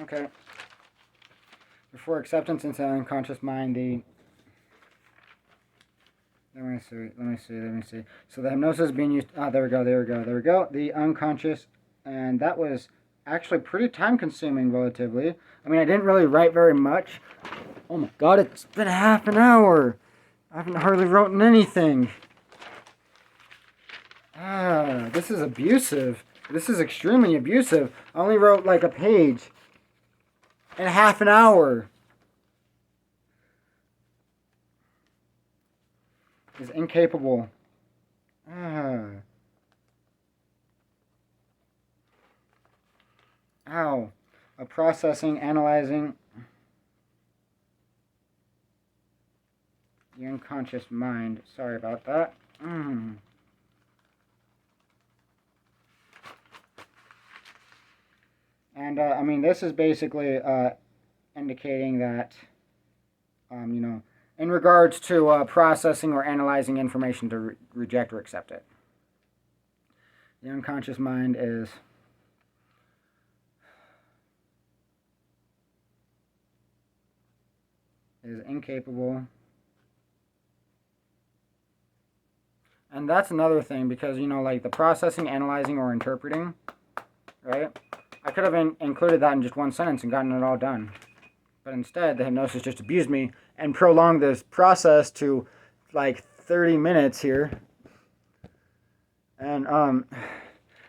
Okay. Before acceptance into the unconscious mind, let me see. So the hypnosis is being used. There we go. The unconscious, and that was actually pretty time consuming relatively. I mean, I didn't really write very much. Oh my god, it's been half an hour. I haven't hardly written anything. This is abusive. This is extremely abusive. I only wrote like a page in half an hour. Is incapable. Ow. Of processing, analyzing the unconscious mind. Sorry about that. And, I mean, this is basically indicating that, in regards to processing or analyzing information to reject or accept it. The unconscious mind is incapable. And that's another thing because, like the processing, analyzing, or interpreting, right? I could have included that in just one sentence and gotten it all done. But instead, the hypnosis just abused me and prolonged this process to like 30 minutes here. And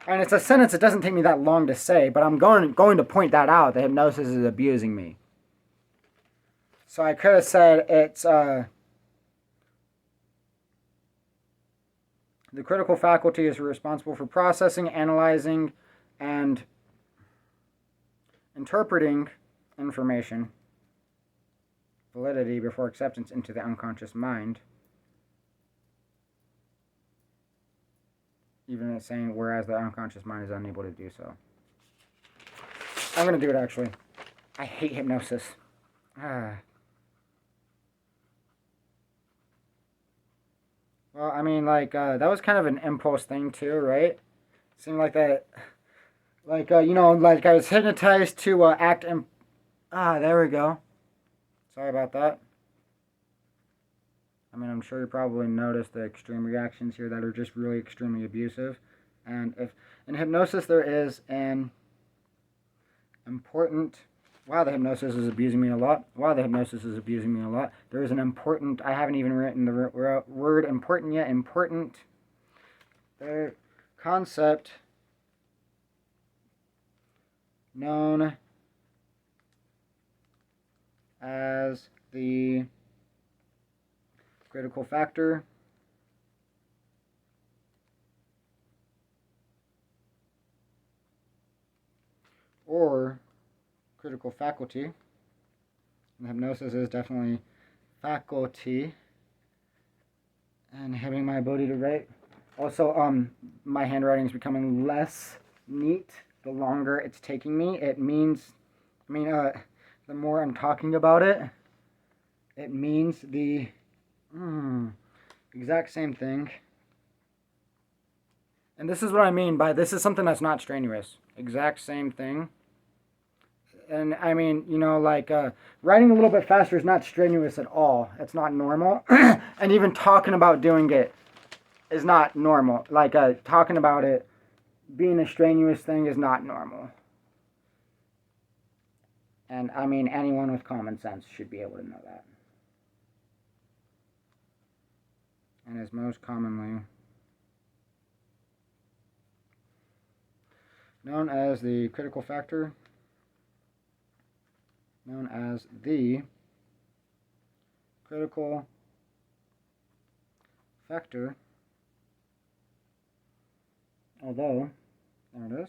it's a sentence that doesn't take me that long to say, but I'm going to point that out. The hypnosis is abusing me. So I could have said it's the critical faculty is responsible for processing, analyzing, and interpreting information, validity before acceptance into the unconscious mind. Even it's saying whereas the unconscious mind is unable to do so. I'm going to do it actually. I hate hypnosis. Well, I mean, like, that was kind of an impulse thing too, right? Seemed like that, like, like I was hypnotized to act there we go. Sorry about that. I mean, I'm sure you probably noticed the extreme reactions here that are just really extremely abusive. And if in hypnosis there is an important... Wow, the hypnosis is abusing me a lot. There is an important... I haven't even written the word important yet. Important concept known as the critical factor or critical faculty. And hypnosis is definitely faculty. And having my ability to write. Also, my handwriting is becoming less neat the longer it's taking me. It means, the more I'm talking about it, it means the exact same thing. And this is what I mean by this is something that's not strenuous. Exact same thing. And I mean, like writing a little bit faster is not strenuous at all. It's not normal. And even talking about doing it is not normal. Like talking about it being a strenuous thing is not normal. And I mean, anyone with common sense should be able to know that. And is most commonly known as the critical factor. Known as the critical factor, although, there it is.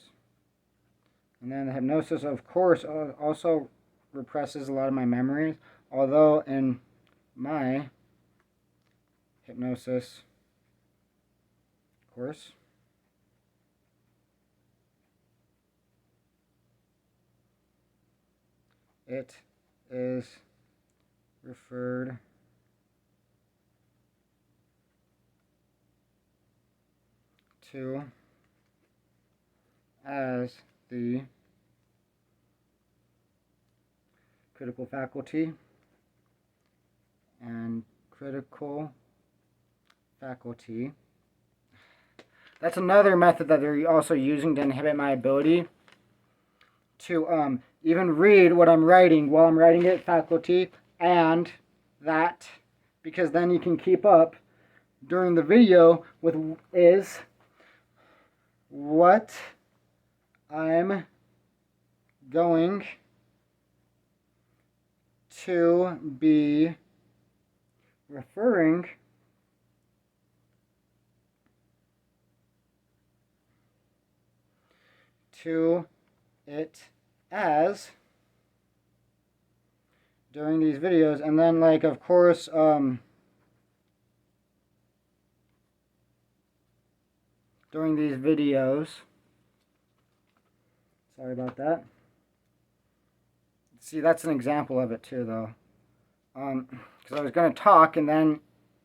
And then the hypnosis, of course, also represses a lot of my memories, although in my hypnosis course, it is referred to as the critical faculty, and critical faculty. That's another method that they're also using to inhibit my ability to even read what I'm writing while I'm writing it, faculty, and that, because then you can keep up during the video with is what I'm going to be referring to it as during these videos. And then, like, of course, during these videos, sorry about that. See, that's an example of it too, though. Because I was going to talk, and then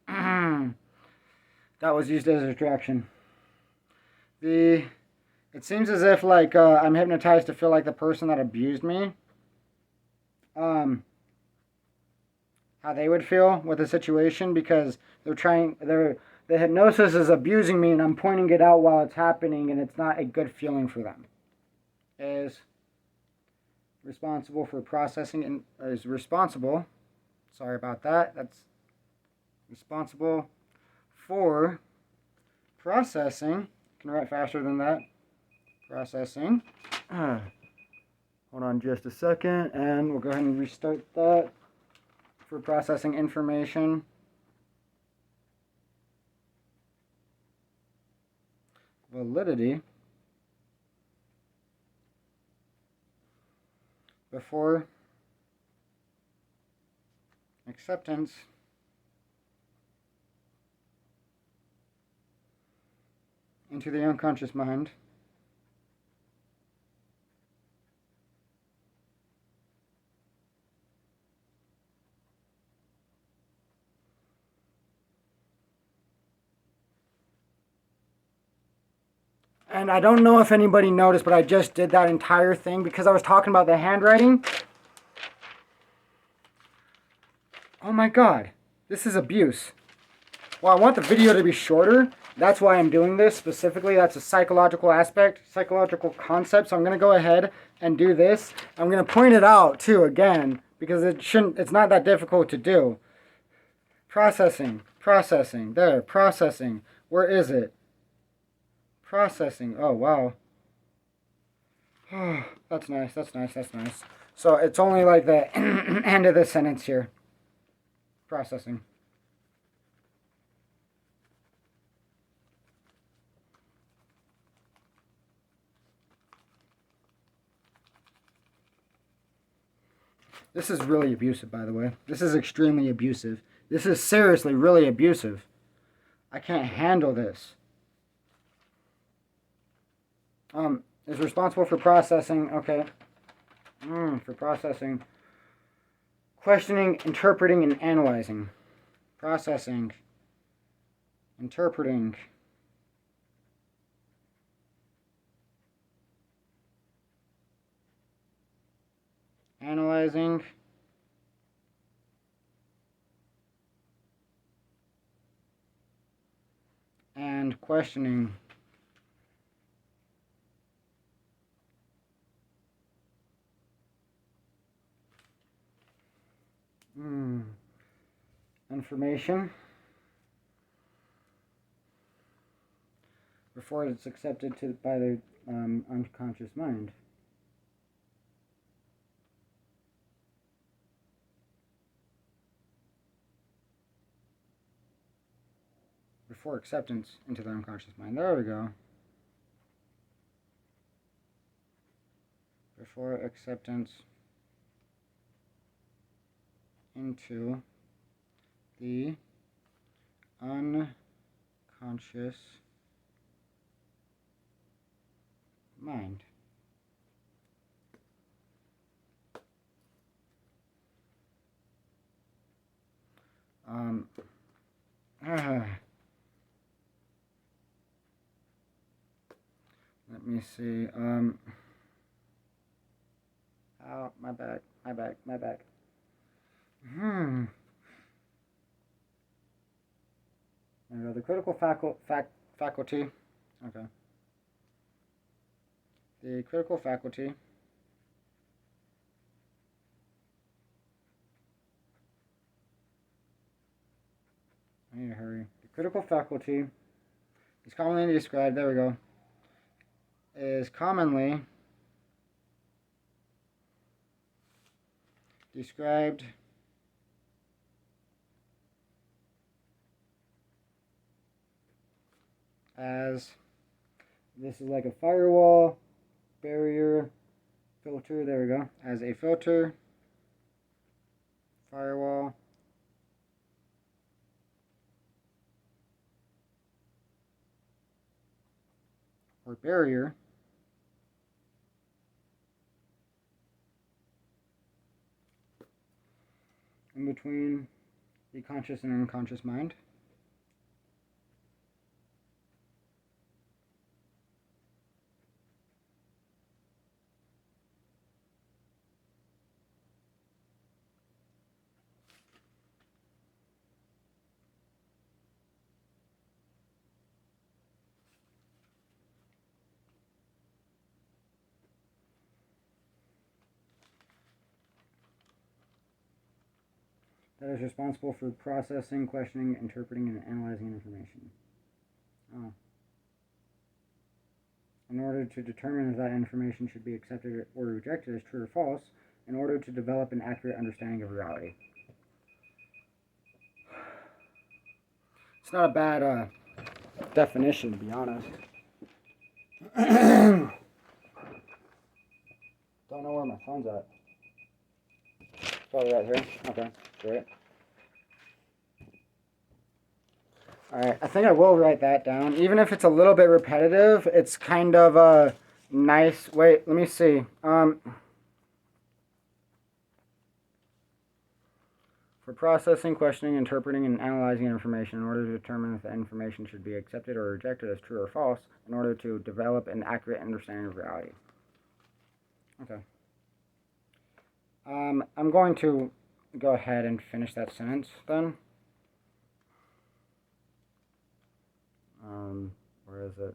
that was used as a distraction. It seems as if, like, I'm hypnotized to feel like the person that abused me. How they would feel with the situation, because the hypnosis is abusing me, and I'm pointing it out while it's happening, and it's not a good feeling for them. Is responsible for processing and is responsible. Sorry about that. That's responsible for processing. Can write faster than that. Processing. Hold on just a second, and we'll go ahead and restart that. For processing information. Validity. Before acceptance into the unconscious mind. And I don't know if anybody noticed, but I just did that entire thing because I was talking about the handwriting. Oh my God, this is abuse. Well, I want the video to be shorter. That's why I'm doing this specifically. That's a psychological aspect, psychological concept. So I'm going to go ahead and do this. I'm going to point it out too again because it's not that difficult to do. Processing, there, processing. Where is it? Processing. Oh, wow. Oh, that's nice. So it's only like the end of the sentence here. Processing. This is really abusive, by the way. This is extremely abusive. This is seriously really abusive. I can't handle this. Is responsible for processing. Okay. For processing. Questioning, interpreting, and analyzing. Processing. Interpreting. Analyzing. And questioning. Information before it's accepted by the unconscious mind. Before acceptance into the unconscious mind. There we go. Before acceptance into the unconscious mind. Let me see. How Oh, my bad. There we go. The critical faculty. Okay. The critical faculty I need to hurry. The critical faculty is commonly described, there we go, is commonly described as, this is like a firewall, barrier, filter, there we go, as a filter, firewall, or barrier in between the conscious and unconscious mind. That is responsible for processing, questioning, interpreting, and analyzing information. Oh. In order to determine if that information should be accepted or rejected as true or false, in order to develop an accurate understanding of reality. It's not a bad definition, to be honest. Don't know where my phone's at. Probably right here. Okay, great. Alright, I think I will write that down. Even if it's a little bit repetitive, it's kind of a nice... Wait, let me see. For processing, questioning, interpreting, and analyzing information in order to determine if the information should be accepted or rejected as true or false, in order to develop an accurate understanding of reality. Okay. I'm going to go ahead and finish that sentence then. Where is it?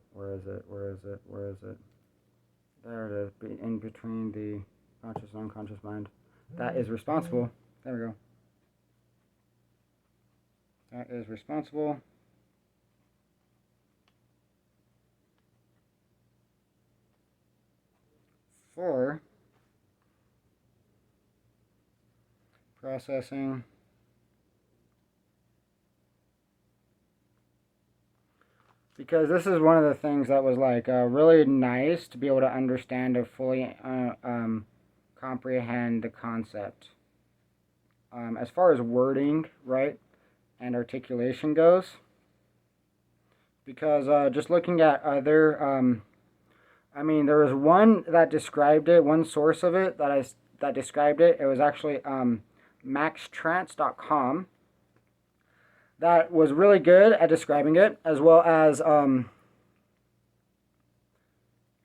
There it is, in between the conscious and unconscious mind. That is responsible. There we go. That is responsible for processing because this is one of the things that was like really nice to be able to understand or fully comprehend the concept. As far as wording, right, and articulation goes, because just looking at other, I mean, there was one that described it, one source of it that described it. It was actually maxtrance.com. That was really good at describing it, as well as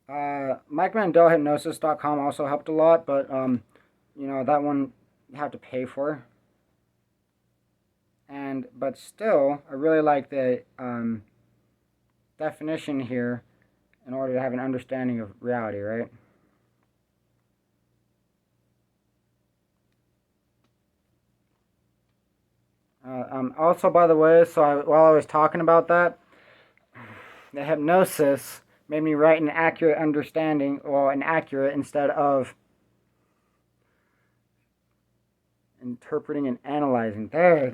MikeMandelhypnosis.com also helped a lot, but you know, that one you have to pay for. But still, I really like the definition here in order to have an understanding of reality, right? Also, by the way, while I was talking about that, the hypnosis made me write an accurate understanding, or an accurate instead of interpreting and analyzing. There we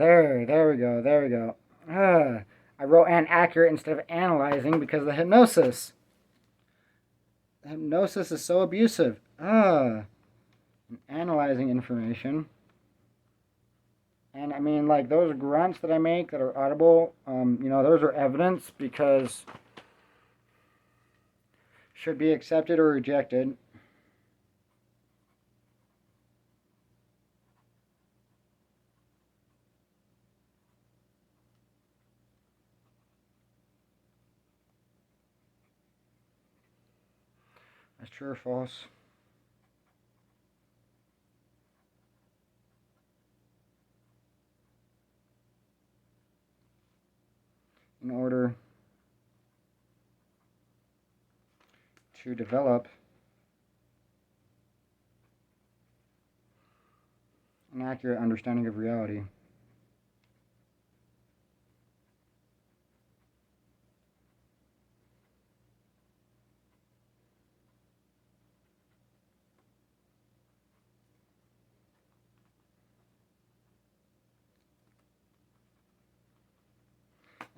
go. I wrote an accurate instead of analyzing because of the hypnosis. The hypnosis is so abusive. Analyzing information. And I mean, like, those grunts that I make that are audible, you know, those are evidence because should be accepted or rejected. As true or false. in order to develop an accurate understanding of reality.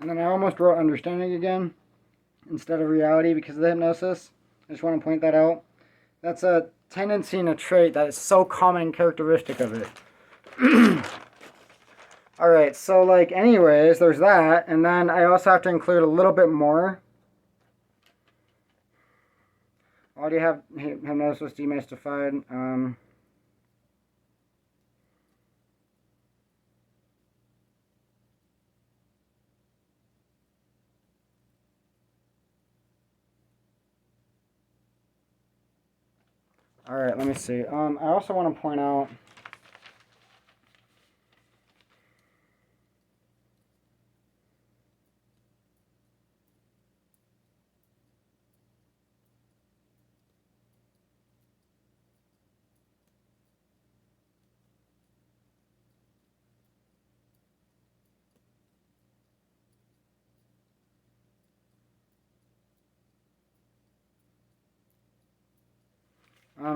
And then I almost wrote understanding again instead of reality because of the hypnosis. I just want to point that out. That's a tendency and a trait that is so common and characteristic of it. Alright, so like anyways, there's that. And then I also have to include a little bit more. Why do you have hypnosis demystified? Alright, let me see. I also want to point out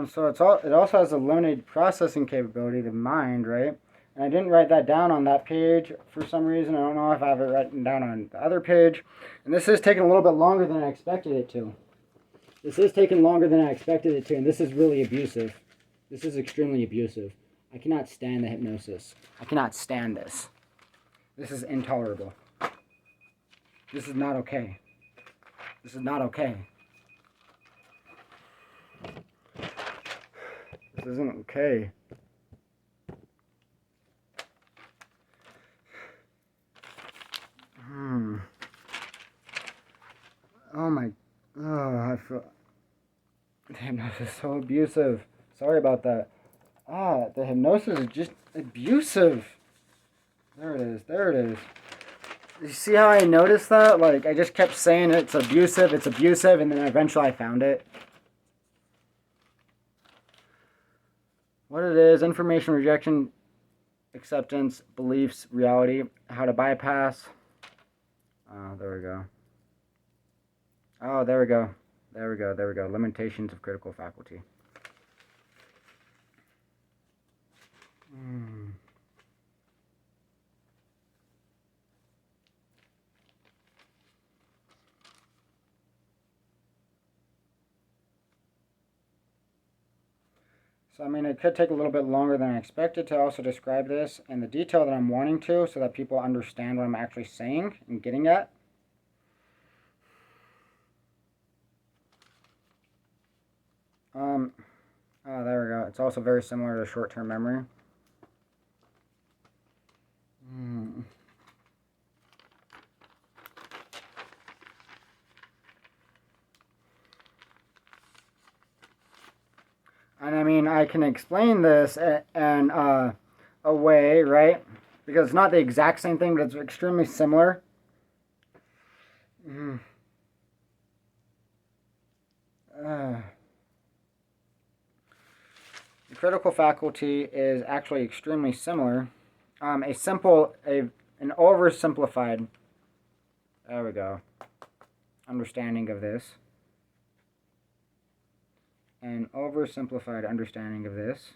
so it also has a limited processing capability, the mind, right? And I didn't write that down on that page for some reason. I don't know if I have it written down on the other page. And this is taking a little bit longer than I expected it to. This is taking longer than I expected it to, and this is really abusive. This is extremely abusive. I cannot stand the hypnosis. I cannot stand this. This is intolerable. This is not okay. This is not okay. This isn't okay. Oh my, I feel, the hypnosis is so abusive. Sorry about that. The hypnosis is just abusive. There it is, there it is. You see how I noticed that? Like, I just kept saying it's abusive, and then eventually I found it. What it is, information rejection, acceptance, beliefs, reality, how to bypass. Oh, there we go. Oh, there we go. There we go, there we go. Limitations of critical faculty. So, I mean, it could take a little bit longer than I expected to also describe this in the detail that I'm wanting to so that people understand what I'm actually saying and getting at. Oh, there we go. It's also very similar to short-term memory. And I mean, I can explain this in a way, right? Because it's not the exact same thing, but it's extremely similar. The critical faculty is actually extremely similar. An oversimplified, there we go, understanding of this. An oversimplified understanding of this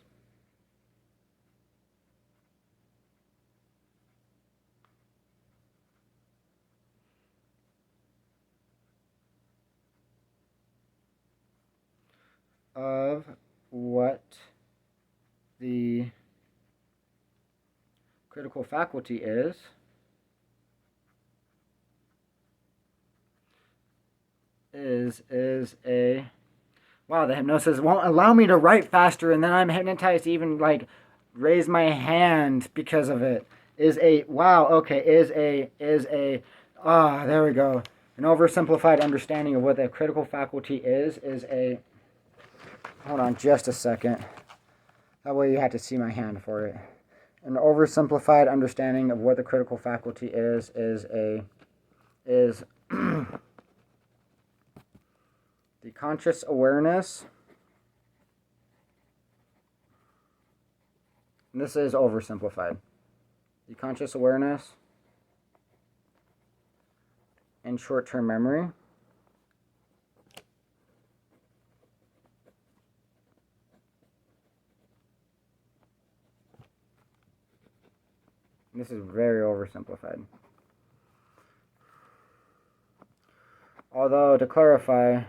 of what the critical faculty is a, wow, the hypnosis won't allow me to write faster, and then I'm hypnotized to even like raise my hand because of it. There we go. An oversimplified understanding of what the critical faculty is a, hold on just a second. That way you have to see my hand for it. An oversimplified understanding of what the critical faculty is is the conscious awareness. And this is oversimplified. The conscious awareness and short-term memory. This is very oversimplified. Although, to clarify,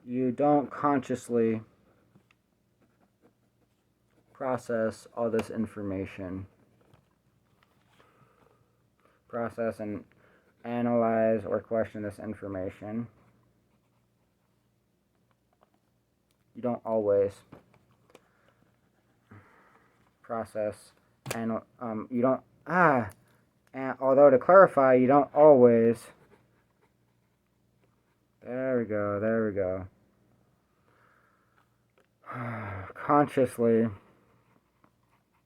you don't consciously process all this information. Process and analyze or question this information. You don't always process and you don't and although, to clarify, you don't always, there we go, consciously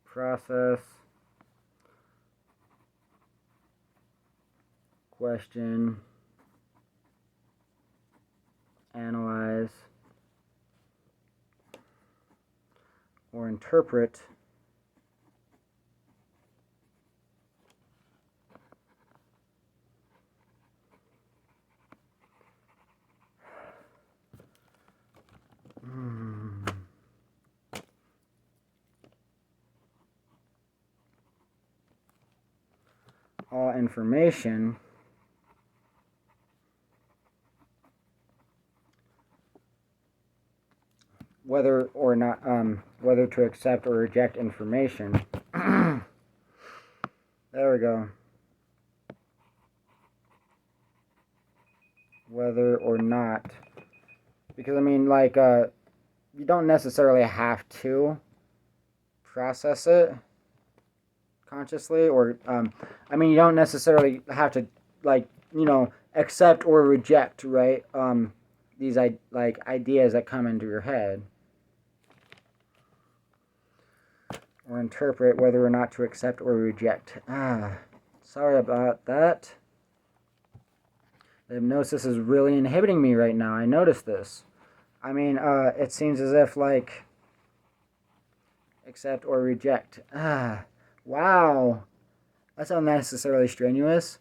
process, question, analyze, or interpret all information whether or not whether to accept or reject information. There we go. Whether or not, because I mean, like, you don't necessarily have to process it consciously, or I mean, you don't necessarily have to, like, accept or reject, right? These like ideas that come into your head, or interpret whether or not to accept or reject. Sorry about that. The hypnosis is really inhibiting me right now. I noticed this. I mean, it seems as if, like, accept or reject. Wow. That's unnecessarily strenuous.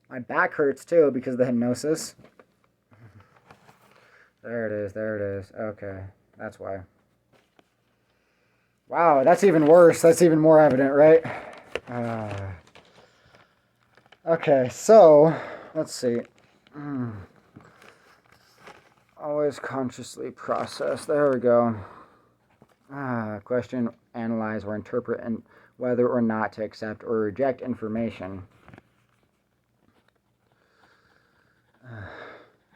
My back hurts too because of the hypnosis. There it is. Okay, that's why. Wow, that's even worse. That's even more evident, right? Okay, so, let's see. Always consciously process. There we go. Question, analyze, or interpret, and whether or not to accept or reject information.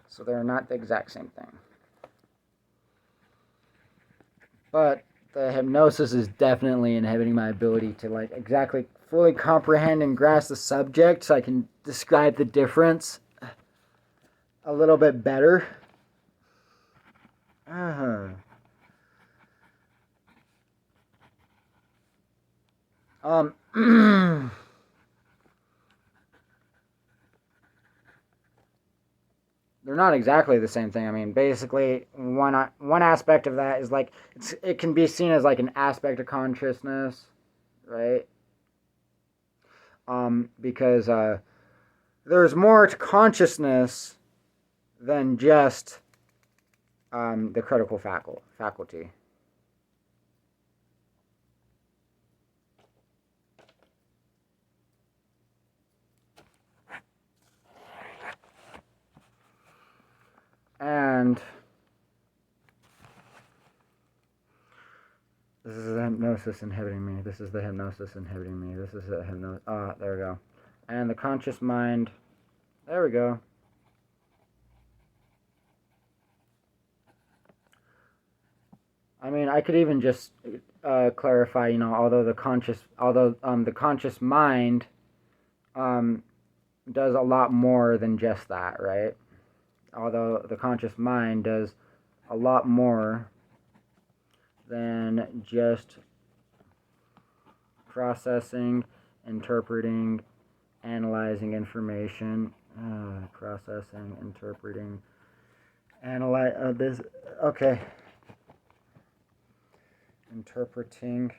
So they're not the exact same thing. But the hypnosis is definitely inhibiting my ability to, like, exactly fully comprehend and grasp the subject so I can describe the difference a little bit better. They're not exactly the same thing. I mean, basically, one aspect of that is, like, it can be seen as, like, an aspect of consciousness, right? Because there's more to consciousness than just the critical faculty. And this is the hypnosis inhibiting me. This is the hypnosis inhibiting me. This is the hypnosis. There we go. And the conscious mind. There we go. I mean, I could even just clarify. Although the conscious mind does a lot more than just that, right? Although the conscious mind does a lot more than just processing, interpreting, analyzing information. Processing, interpreting, analyze this. Okay. Interpreting.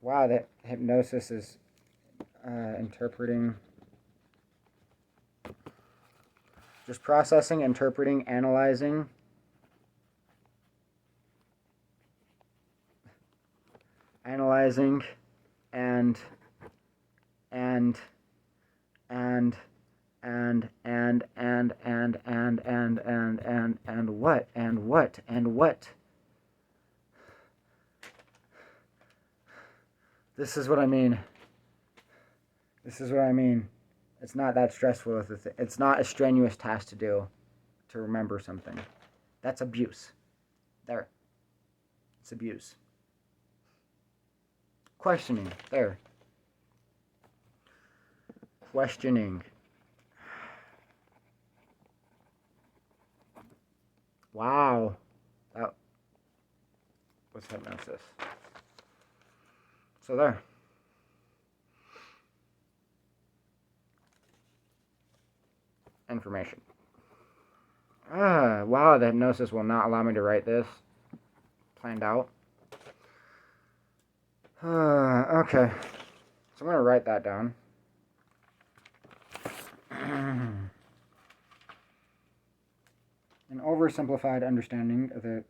Wow, that hypnosis is interpreting. Just processing, interpreting, analyzing. Analyzing and what? This is what I mean. This is what I mean. It's not that stressful. It's not a strenuous task to do, to remember something. That's abuse. There. It's abuse. Questioning. There. Questioning. Wow. That was hypnosis. So there. Information. Wow, the hypnosis will not allow me to write this. Planned out. Okay. So I'm going to write that down. An oversimplified understanding of the